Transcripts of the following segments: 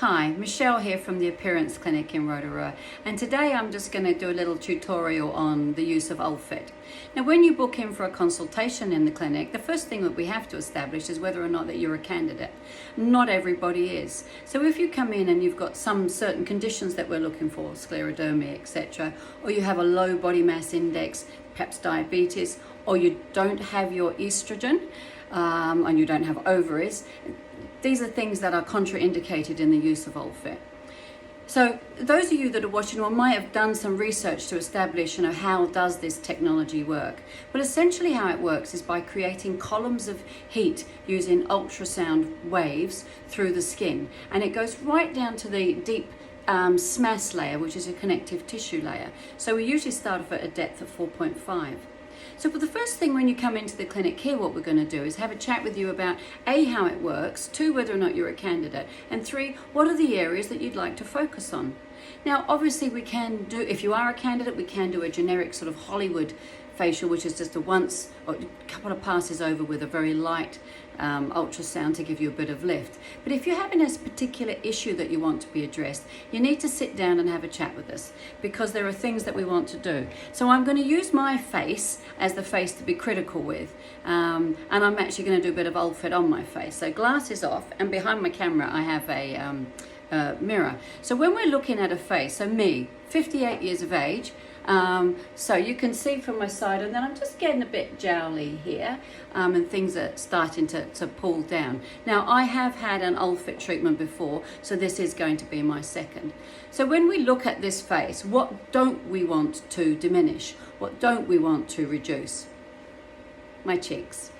Hi, Michelle here from the Appearance Clinic in Rotorua, and today I'm just going to do a little tutorial on the use of Ulfit. Now, when you book in for a consultation in the clinic, the first thing that we have to establish is whether or not that you're a candidate. Not everybody is. So if you come in and you've got some certain conditions that we're looking for, scleroderma, etc., or you have a low body mass index, perhaps diabetes, or you don't have your estrogen, and you don't have ovaries, these are things that are contraindicated in the use of Ulfit. So those of you that are watching or might have done some research to establish, how does this technology work? Well, essentially how it works is by creating columns of heat using ultrasound waves through the skin. And it goes right down to the deep SMAS layer, which is a connective tissue layer. So we usually start off at a depth of 4.5. So for the first thing when you come into the clinic here, what we're going to do is have a chat with you about A, how it works, 2, whether or not you're a candidate, and 3, what are the areas that you'd like to focus on. Now, obviously we can do, if you are a candidate, we can do a generic sort of Hollywood facial, which is just a once or a couple of passes over with a very light ultrasound to give you a bit of lift. But if you're having a particular issue that you want to be addressed, you need to sit down and have a chat with us, because there are things that we want to do. So I'm going to use my face as the face to be critical with, and I'm actually going to do a bit of Ulfit on my face. So glasses off, and behind my camera I have a mirror. So when we're looking at a face, so me, 58 years of age, so you can see from my side, and then I'm just getting a bit jowly here, and things are starting to pull down. Now, I have had an Ulfit treatment before, so this is going to be my second. So when we look at this face, what don't we want to diminish? What don't we want to reduce? My cheeks.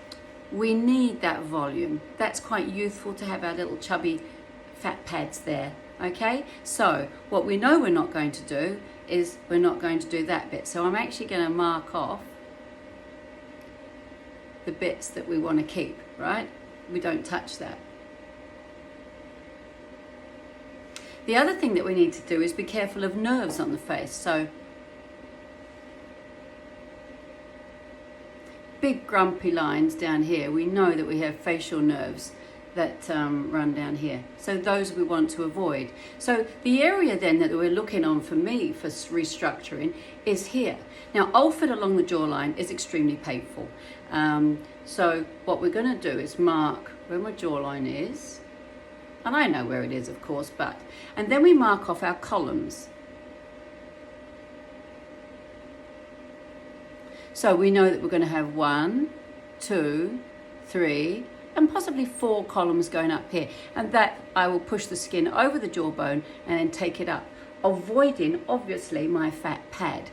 We need that volume. That's quite youthful to have our little chubby fat pads there. Okay, so what we know we're not going to do is we're not going to do that bit. So I'm actually going to mark off the bits that we want to keep, right? We don't touch that. The other thing that we need to do is be careful of nerves on the face. So big grumpy lines down here, we know that we have facial nerves that run down here. So those we want to avoid. So the area then that we're looking on for me for restructuring is here. Now, Ulfit along the jawline is extremely painful. So what we're going to do is mark where my jawline is, and I know where it is, of course, and then we mark off our columns. So we know that we're going to have 1, 2, 3, and possibly 4 columns going up here, and that I will push the skin over the jawbone and then take it up, avoiding obviously my fat pad.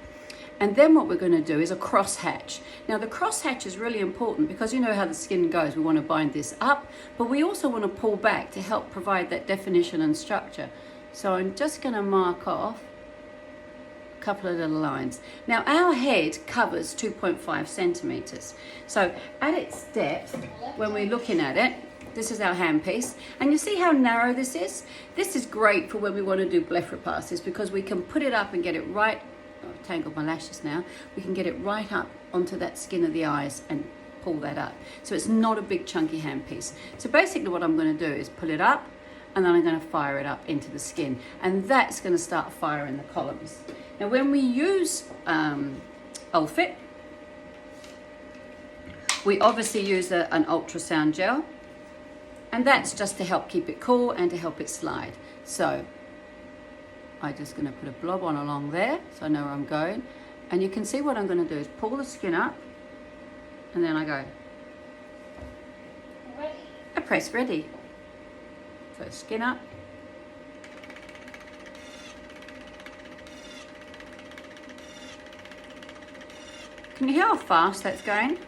And then what we're going to do is a crosshatch. Now the crosshatch is really important because you know how the skin goes. We want to bind this up, but we also want to pull back to help provide that definition and structure. So I'm just going to mark off a couple of little lines. Now our head covers 2.5 centimeters. So at its depth, when we're looking at it, this is our handpiece, and you see how narrow this is? This is great for when we want to do blepharoplasties because we can put it up and get it right, I've tangled my lashes now, we can get it right up onto that skin of the eyes and pull that up. So it's not a big chunky handpiece. So basically what I'm going to do is pull it up, and then I'm going to fire it up into the skin, and that's going to start firing the columns. Now when we use Ulfit, we obviously use an ultrasound gel, and that's just to help keep it cool and to help it slide. So I'm just going to put a blob on along there so I know where I'm going, and you can see what I'm going to do is pull the skin up, and then I go, ready. I press ready. So skin up. Can you hear how fast that's going?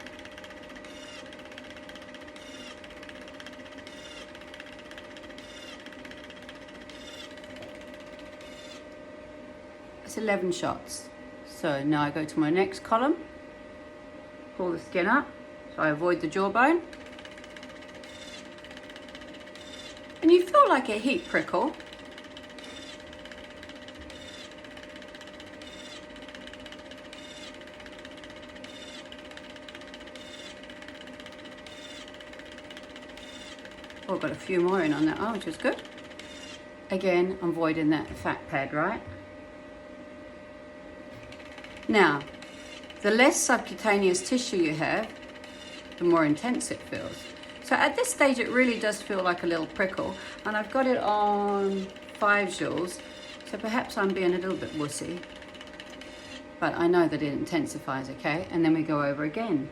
It's 11 shots. So now I go to my next column, pull the skin up, so I avoid the jawbone. And you feel like a heat prickle. Oh, I've got a few more in on that, which is good. Again, I'm voiding that fat pad, right? Now, the less subcutaneous tissue you have, the more intense it feels. So at this stage, it really does feel like a little prickle, and I've got it on 5 joules, so perhaps I'm being a little bit wussy, but I know that it intensifies, okay? And then we go over again.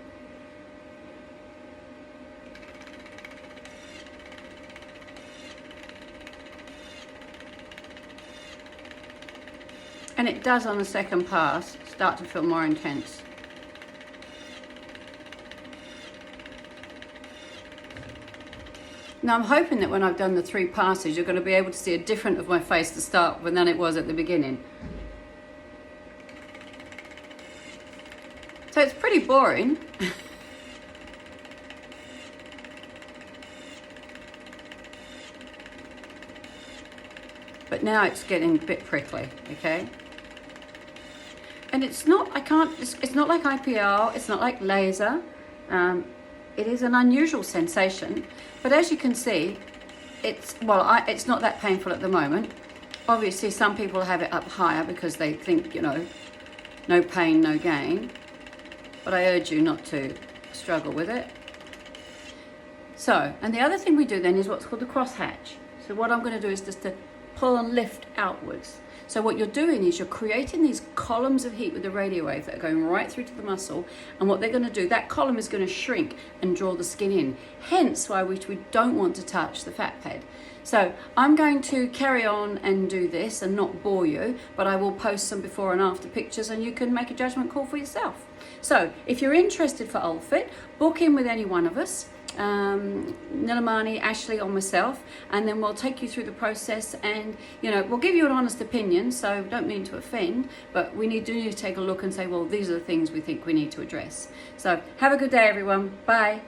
And it does, on the second pass, start to feel more intense. Now I'm hoping that when I've done the 3 passes, you're going to be able to see a different of my face to start with than it was at the beginning. So it's pretty boring. But now it's getting a bit prickly, okay? And it's not, it's not like IPL, it's not like laser. It is an unusual sensation, but as you can see, it's not that painful at the moment. Obviously, some people have it up higher because they think, you know, no pain, no gain. But I urge you not to struggle with it. So, and the other thing we do then is what's called the crosshatch. So what I'm going to do is just to pull and lift outwards. So what you're doing is you're creating these columns of heat with the radio wave that are going right through to the muscle, and what they're going to do, that column is going to shrink and draw the skin in. Hence why we don't want to touch the fat pad. So I'm going to carry on and do this and not bore you, but I will post some before and after pictures and you can make a judgment call for yourself. So if you're interested for Ulfit, book in with any one of us. Nilamani, Ashley or myself, and then we'll take you through the process, and you know, we'll give you an honest opinion, so don't mean to offend, but we need to take a look and say, well, these are the things we think we need to address. So have a good day, everyone. Bye.